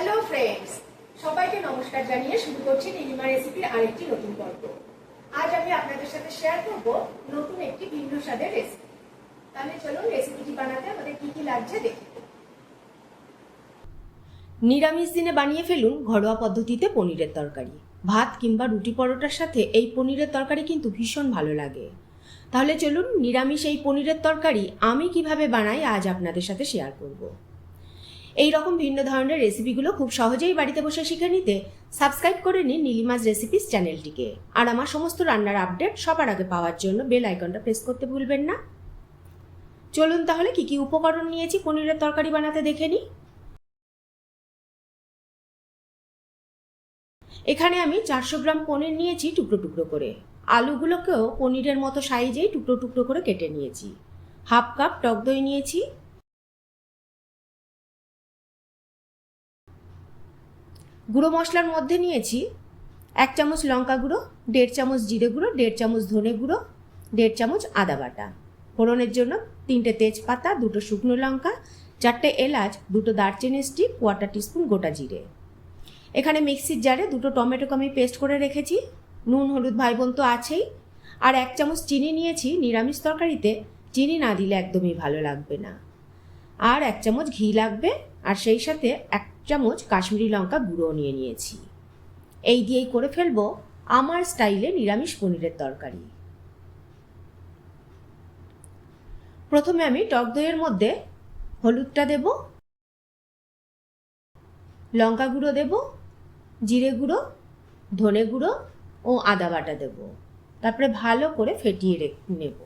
Hello friends, সবাইকে নমস্কার জানিয়ে শুরু করছি নীলিমা রেসিপির আরেকটি নতুন পর্ব। আজ আমি আপনাদের সাথে শেয়ার করব নতুন একটি ভিন্ন স্বাদের রেসিপি। তাহলে চলুন রেসিপিটি বানাতে আমাদের কি কি লাগছে দেখি। নিরামিষ দিনে বানিয়ে ফেলুন ঘরোয়া পদ্ধতিতে পনিরের তরকারি। ভাত কিংবা রুটি পরোটার সাথে এই পনিরের তরকারি কিন্তু ভীষণ ভালো লাগে। তাহলে চলুন নিরামিষ এই পনিরের তরকারি আমি কিভাবে বানাই আজ আপনাদের সাথে শেয়ার করব। এই রকম ভিন্ন ধরনের রেসিপিগুলো খুব সহজেই বাড়িতে বসে শিখে নিতে সাবস্ক্রাইব করে নিন নীলিমাস রেসিপিস চ্যানেলটিকে। আর আমার সমস্ত রান্নার আপডেট সবার আগে পাওয়ার জন্য বেল আইকনটা প্রেস করতে ভুলবেন না। চলুন তাহলে কি কি উপকরণ নিয়েছি পনিরের তরকারি বানাতে দেখে নিই। এখানে আমি 400 গ্রাম পনির নিয়েছি টুকরো টুকরো করে। আলুগুলোকেও পনিরের মতো সাইজেই টুকরো টুকরো করে কেটে নিয়েছি। হাফ কাপ টক দই নিয়েছি। গুঁড়ো মশলার মধ্যে নিয়েছি 1 চামচ লঙ্কা গুঁড়ো, 1.5 চামচ জিরে গুঁড়ো, 1.5 চামচ ধনে গুঁড়ো, 1.5 চামচ আদা বাটা। ফোড়নের জন্য 3টে তেজপাতা, 2টো শুকনো লঙ্কা, 4টে এলাচ, 2টো দারচিনি স্টিক, 1/4 টিস্পুন গোটা জিরে। এখানে মিক্সির জারে 2টো টমেটোকে আমি পেস্ট করে রেখেছি। নুন হলুদ ভাই বোন তো আছেই। আর 1 চামচ চিনি নিয়েছি। নিরামিষ তরকারিতে চিনি না দিলে একদমই ভালো লাগবে না। আর 1 চামচ ঘি লাগবে। আর সেই সাথে 1 চামচ কাশ্মীরি লঙ্কা গুঁড়ো নিয়ে নিয়েছি। এই দিয়েই করে ফেলবো আমার স্টাইলে নিরামিষ পনিরের তরকারি। প্রথমে আমি টক দইয়ের মধ্যে হলুদটা দেব, লঙ্কা গুঁড়ো দেব, জিরে গুঁড়ো, ধনে গুঁড়ো ও আদা বাটা দেব। তারপরে ভালো করে ফেটিয়ে নেব।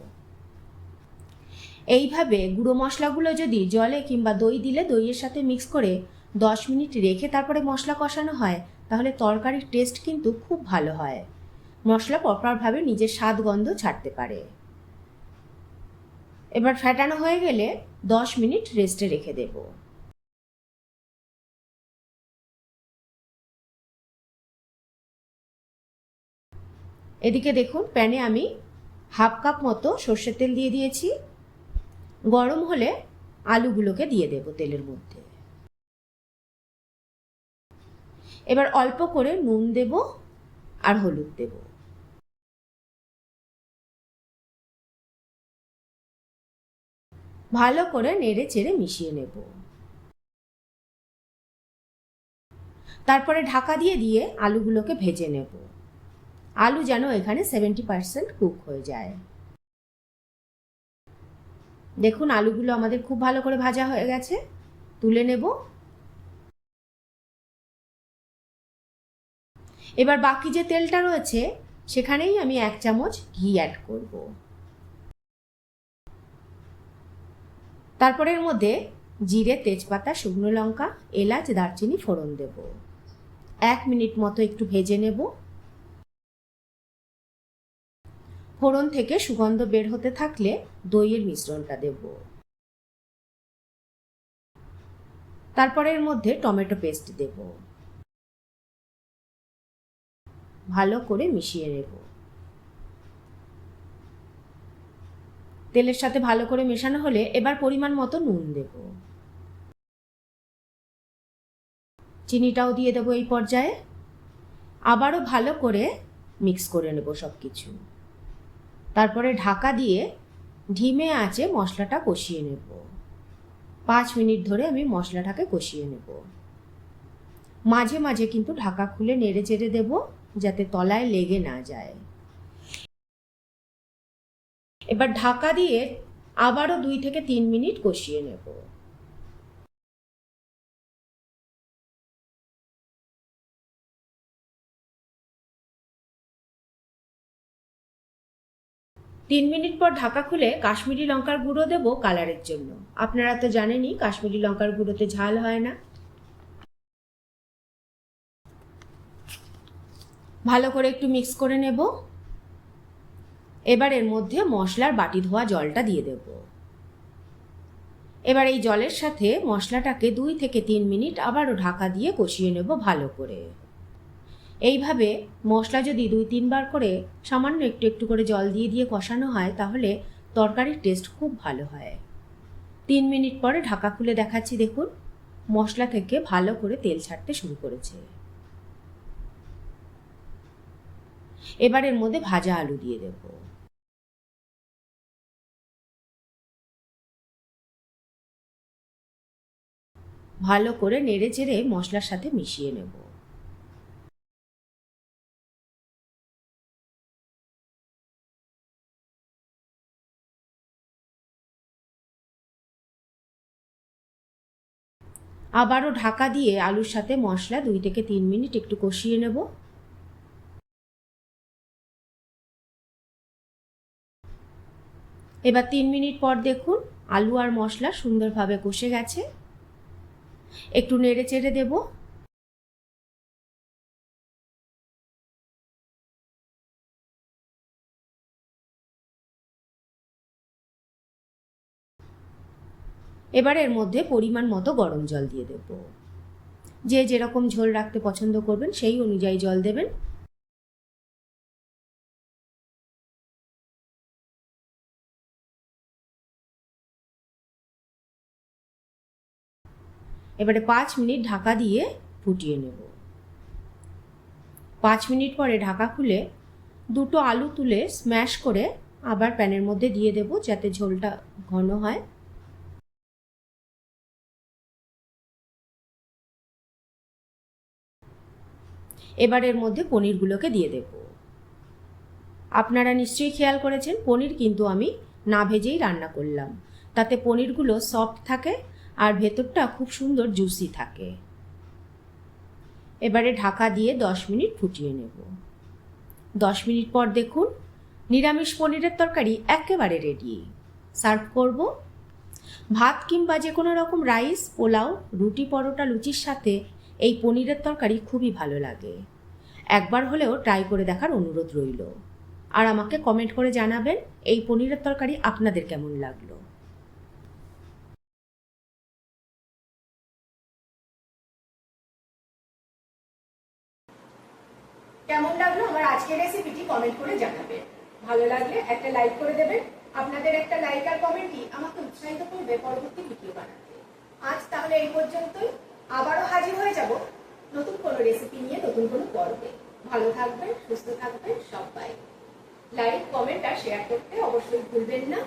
এইভাবে গুঁড়ো মশলাগুলো যদি জলে কিংবা দই দিলে দইয়ের সাথে মিক্স করে 10 মিনিট রেখে তারপরে মশলা কষানো হয়, তাহলে তরকারির টেস্ট কিন্তু খুব ভালো হয়। মশলা প্রপারভাবে নিজের স্বাদ গন্ধ ছাড়তে পারে। এবার ফেটানো হয়ে গেলে 10 মিনিট রেস্টে রেখে দেব। এদিকে দেখুন, প্যানে আমি হাফ কাপ মতো সর্ষের তেল দিয়ে দিয়েছি। গরম হলে আলুগুলোকে দিয়ে দেব তেলের মধ্যে। এবার অল্প করে নুন দেব আর হলুদ দেব। ভালো করে নেড়ে চেড়ে মিশিয়ে নেব। তারপরে ঢাকা দিয়ে দিয়ে আলুগুলোকে ভেজে নেব। আলু যেন এখানে 70% কুক হয়ে যায়। দেখুন আলুগুলো আমাদের খুব ভালো করে ভাজা হয়ে গেছে। তুলে নেব। এবার বাকি যে তেলটা রয়েছে সেখানেই আমি 1 চামচ ঘি অ্যাড করব। তারপরে এর মধ্যে জিরে, তেজপাতা, শুকনো লঙ্কা, এলাচ, দারচিনি ফোড়ন দেব। 1 মিনিট মতো একটু ভেজে নেব। ফোড়ন থেকে সুগন্ধ বের হতে থাকলে দইয়ের মিশ্রণটা দেব। তারপরে এর মধ্যে টমেটো পেস্ট দেব। ভালো করে মিশিয়ে নেব। তেলের সাথে ভালো করে মেশানো হলে এবার পরিমাণ মতো নুন দেব। চিনিটাও দিয়ে দেবো এই পর্যায়ে। আবারও ভালো করে মিক্স করে নেব সব কিছু। তারপরে ঢাকা দিয়ে ধিমে আঁচে মশলাটা কষিয়ে নেব। 5 মিনিট ধরে আমি মশলাটাকে কষিয়ে নেব। মাঝে মাঝে কিন্তু ঢাকা খুলে নেড়ে চেড়ে দেব, যাতে তলায় লেগে না যায়। এবার ঢাকা দিয়ে আবারও 2 থেকে 3 মিনিট কষিয়ে নেব। তিন মিনিট পর ঢাকা খুলে কাশ্মীরি লঙ্কার গুঁড়ো দেব কালারের জন্য। আপনারা তো জানেনই কাশ্মীরি লঙ্কার গুঁড়োতে ঝাল হয় না। ভালো করে একটু মিক্স করে নেব। এবার এর মধ্যে মশলার বাটি ধোয়া জলটা দিয়ে দেব। এবার এই জলের সাথে মশলাটাকে 2 থেকে 3 মিনিট আবারও ঢাকা দিয়ে কষিয়ে নেব ভালো করে। এইভাবে মশলা যদি 2-3 বার করে সামান্য একটু একটু করে জল দিয়ে দিয়ে কষানো হয়, তাহলে তরকারির টেস্ট খুব ভালো হয়। 3 মিনিট পরে ঢাকা খুলে দেখাচ্ছি। দেখুন মশলা থেকে ভালো করে তেল ছাড়তে শুরু করেছে। এবার এর মধ্যে ভাজা আলু দিয়ে দেব। ভালো করে নেড়ে চেড়ে মশলার সাথে মিশিয়ে নেব। আবারও ঢাকা দিয়ে আলুর সাথে মশলা 2 থেকে 3 মিনিট একটু কষিয়ে নেব। এবার 3 মিনিট পর দেখুন আলু আর মশলা সুন্দরভাবে কষে গেছে। একটু নেড়ে চেড়ে দেব। এবার এর মধ্যে পরিমাণ মতো গরম জল দিয়ে দেব। যে যেরকম ঝোল রাখতে পছন্দ করবেন সেই অনুযায়ী জল দেবেন। এবারে 5 মিনিট ঢাকা দিয়ে ফুটিয়ে নেব। 5 মিনিট পরে ঢাকা খুলে 2টো আলু তুলে স্ম্যাশ করে আবার প্যানের মধ্যে দিয়ে দেব যাতে ঝোলটা ঘন হয়। এবার এর মধ্যে পনিরগুলোকে দিয়ে দেব। আপনারা নিশ্চয়ই খেয়াল করেছেন পনির কিন্তু আমি না ভেজেই রান্না করলাম, তাতে পনিরগুলো সফট থাকে আর ভেতরটা খুব সুন্দর জুসি থাকে। এবারে ঢাকা দিয়ে 10 মিনিট ফুটিয়ে নেব। 10 মিনিট পর দেখুন নিরামিষ পনিরের তরকারি একেবারে রেডি। সার্ভ করব। ভাত কিংবা যে কোনো রকম রাইস, পোলাও, রুটি, পরোটা, লুচির সাথে এই পনিরের তরকারি খুবই ভালো লাগে। একবার হলেও ট্রাই করে দেখার অনুরোধ রইল। আর আমাকে কমেন্ট করে জানাবেন এই পনিরের তরকারি আপনাদের কেমন লাগলো। কেমন লাগলো আমার আজকের রেসিপিটি কমেন্ট করে জানাবেন। ভালো লাগলে একটা লাইক করে দেবেন। আপনাদের একটা লাইক আর কমেন্টই আমাকে উৎসাহিত করবে পরবর্তী ভিডিও বানাতে। আজ তাহলে এই পর্যন্তই। আবারও হাজির হয়ে যাব নতুন কোনো রেসিপি নিয়ে, নতুন কোনো পর্বে। ভালো থাকবেন, সুস্থ থাকবেন সবাই। লাইক, কমেন্ট আর শেয়ার করতে অবশ্যই ভুলবেন না।